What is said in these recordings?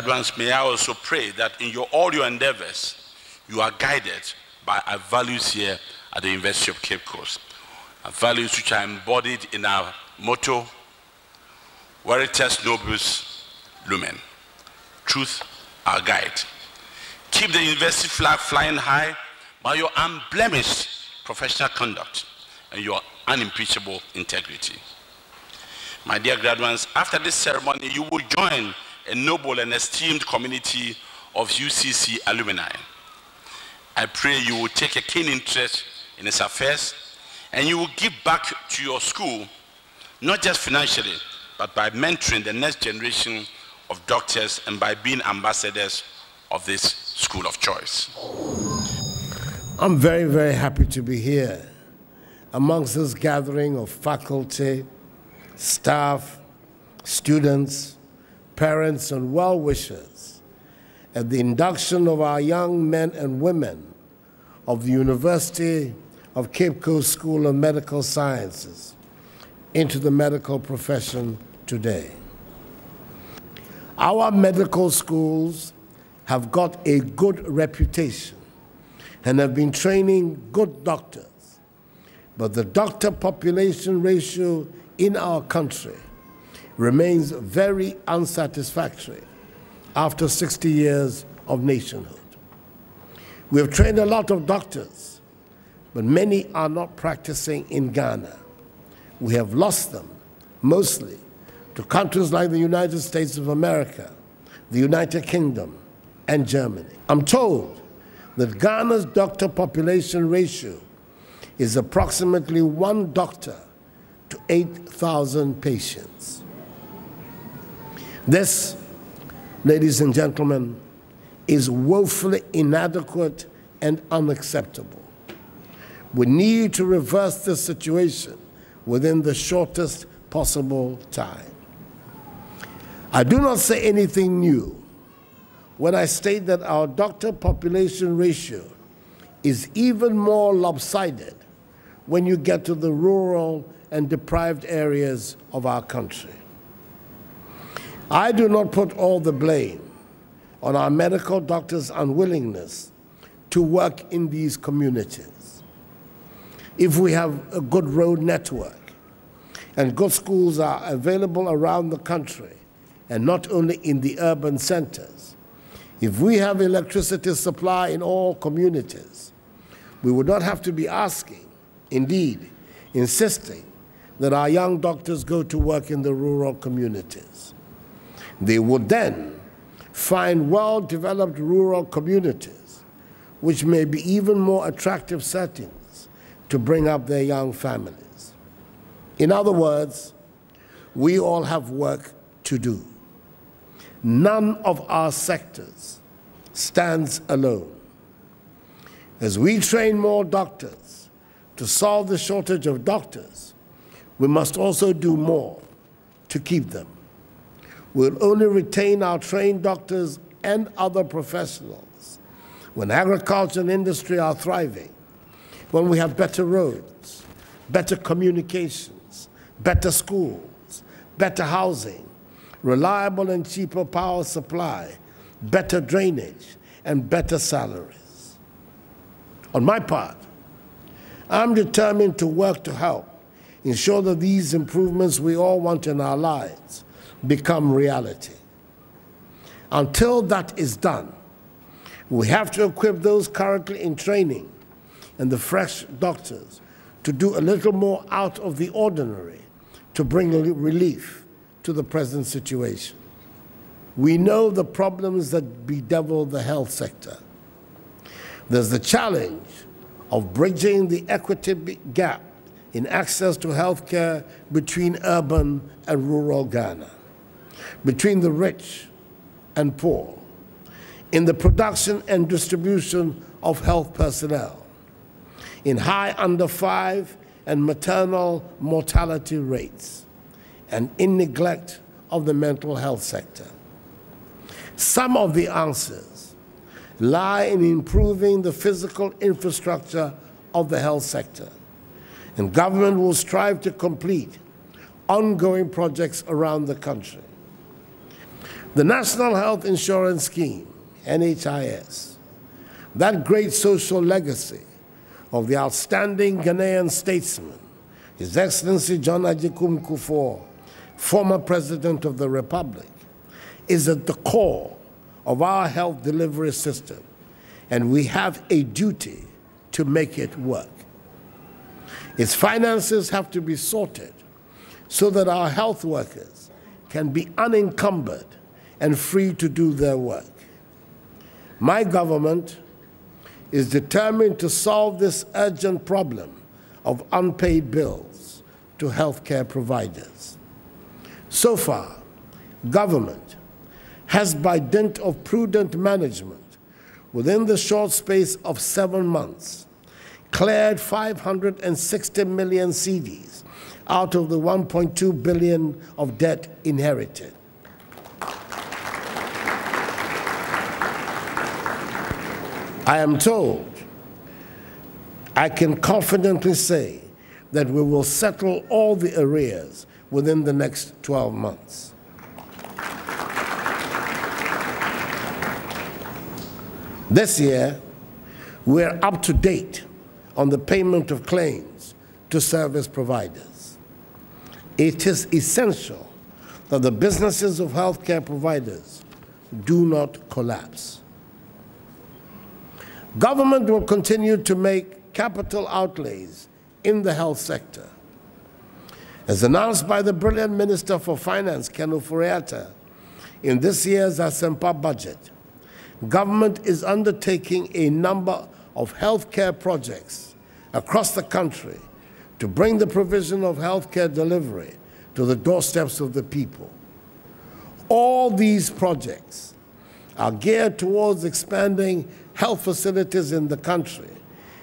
graduates, may I also pray that in all your endeavors, you are guided by our values here at the University of Cape Coast. Our values which are embodied in our motto, Veritas Nobis Lumen, truth our guide. Keep the university flag flying high by your unblemished professional conduct and your unimpeachable integrity. My dear graduates, after this ceremony, you will join a noble and esteemed community of UCC alumni. I pray you will take a keen interest in its affairs and you will give back to your school, not just financially, but by mentoring the next generation of doctors and by being ambassadors of this school of choice. I'm very, very happy to be here amongst this gathering of faculty, staff, students, parents, and well-wishers at the induction of our young men and women of the University of Cape Coast School of Medical Sciences into the medical profession today. Our medical schools have got a good reputation and have been training good doctors, but the doctor population ratio in our country remains very unsatisfactory after 60 years of nationhood. We have trained a lot of doctors, but many are not practicing in Ghana. We have lost them mostly to countries like the United States of America, the United Kingdom, and Germany. I'm told that Ghana's doctor population ratio is approximately 1 doctor to 8,000 patients. This, ladies and gentlemen, is woefully inadequate and unacceptable. We need to reverse this situation within the shortest possible time. I do not say anything new when I state that our doctor population ratio is even more lopsided when you get to the rural and deprived areas of our country. I do not put all the blame on our medical doctors' unwillingness to work in these communities. If we have a good road network and good schools are available around the country and not only in the urban centers, if we have electricity supply in all communities, we would not have to be asking, indeed, insisting that our young doctors go to work in the rural communities. They would then find well-developed rural communities, which may be even more attractive settings to bring up their young families. In other words, we all have work to do. None of our sectors stands alone. As we train more doctors to solve the shortage of doctors, we must also do more to keep them. We'll only retain our trained doctors and other professionals when agriculture and industry are thriving, when we have better roads, better communications, better schools, better housing, reliable and cheaper power supply, better drainage, and better salaries. On my part, I'm determined to work to help ensure that these improvements we all want in our lives become reality. Until that is done, we have to equip those currently in training and the fresh doctors to do a little more out of the ordinary to bring relief to the present situation. We know the problems that bedevil the health sector. There's the challenge of bridging the equity gap in access to health care between urban and rural Ghana, between the rich and poor, in the production and distribution of health personnel, in high under 5 and maternal mortality rates, and in neglect of the mental health sector. Some of the answers lie in improving the physical infrastructure of the health sector, and government will strive to complete ongoing projects around the country. The National Health Insurance Scheme, NHIS, that great social legacy of the outstanding Ghanaian statesman, His Excellency JONAH Akufo-Addo, former President of the Republic, is at the core of our health delivery system, and we have a duty to make it work. Its finances have to be sorted so that our health workers can be unencumbered and free to do their work. My government is determined to solve this urgent problem of unpaid bills to healthcare providers. So far, government has, by dint of prudent management, within the short space of 7 months, cleared 560 million cedis out of the 1.2 billion of debt inherited. I am told, I can confidently say that we will settle all the arrears within the next 12 months. This year, we're up to date on the payment of claims to service providers. It is essential that the businesses of healthcare providers do not collapse. Government will continue to make capital outlays in the health sector. As announced by the brilliant Minister for Finance, Akufo-Addo, in this year's Asempa budget, government is undertaking a number of healthcare projects across the country to bring the provision of healthcare delivery to the doorsteps of the people. All these projects are geared towards expanding health facilities in the country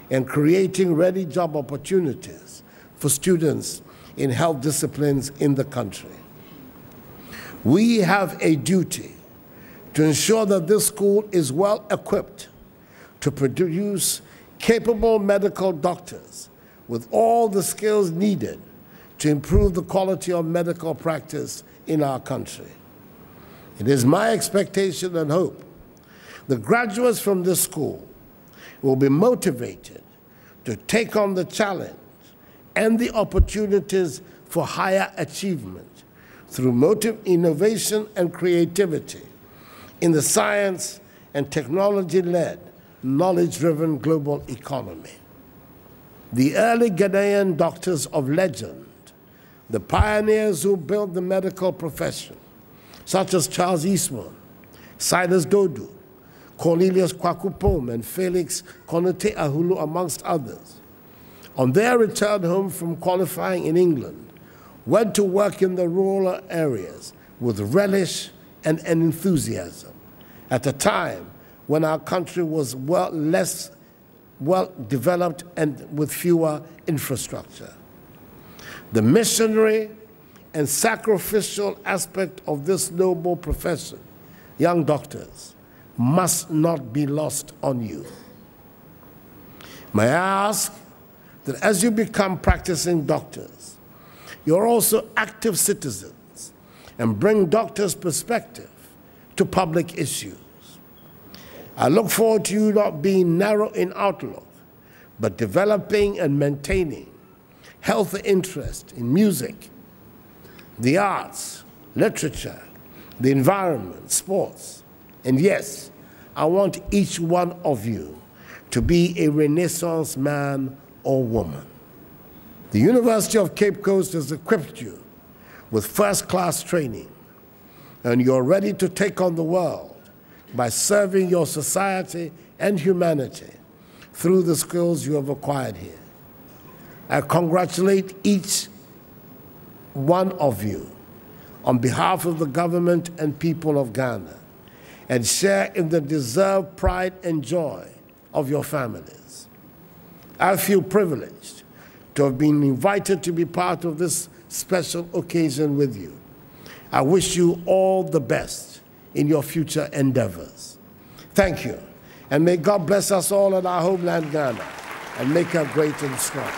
and creating ready job opportunities for students in health disciplines in the country. We have a duty to ensure that this school is well equipped to produce capable medical doctors with all the skills needed to improve the quality of medical practice in our country. It is my expectation and hope the graduates from this school will be motivated to take on the challenge and the opportunities for higher achievement through innovation and creativity in the science and technology-led, knowledge-driven global economy. The early Ghanaian doctors of legend, the pioneers who built the medical profession, such as Charles Eastman, Silas Dodu, Cornelius Kwakupom, and Felix Konote Ahulu, amongst others, on their return home from qualifying in England, went to work in the rural areas with relish and enthusiasm at a time when our country was less well developed and with fewer infrastructure. The missionary and sacrificial aspect of this noble profession, young doctors, must not be lost on you. May I ask that as you become practicing doctors, you're also active citizens and bring doctors' perspective to public issues. I look forward to you not being narrow in outlook, but developing and maintaining healthy interest in music, the arts, literature, the environment, sports. And yes, I want each one of you to be a Renaissance man or woman. The University of Cape Coast has equipped you with first-class training, and you're ready to take on the world by serving your society and humanity through the skills you have acquired here. I congratulate each one of you on behalf of the government and people of Ghana, and share in the deserved pride and joy of your families. I feel privileged to have been invited to be part of this special occasion with you. I wish you all the best in your future endeavors. Thank you, and may God bless us all in our homeland, Ghana, and make her great and strong.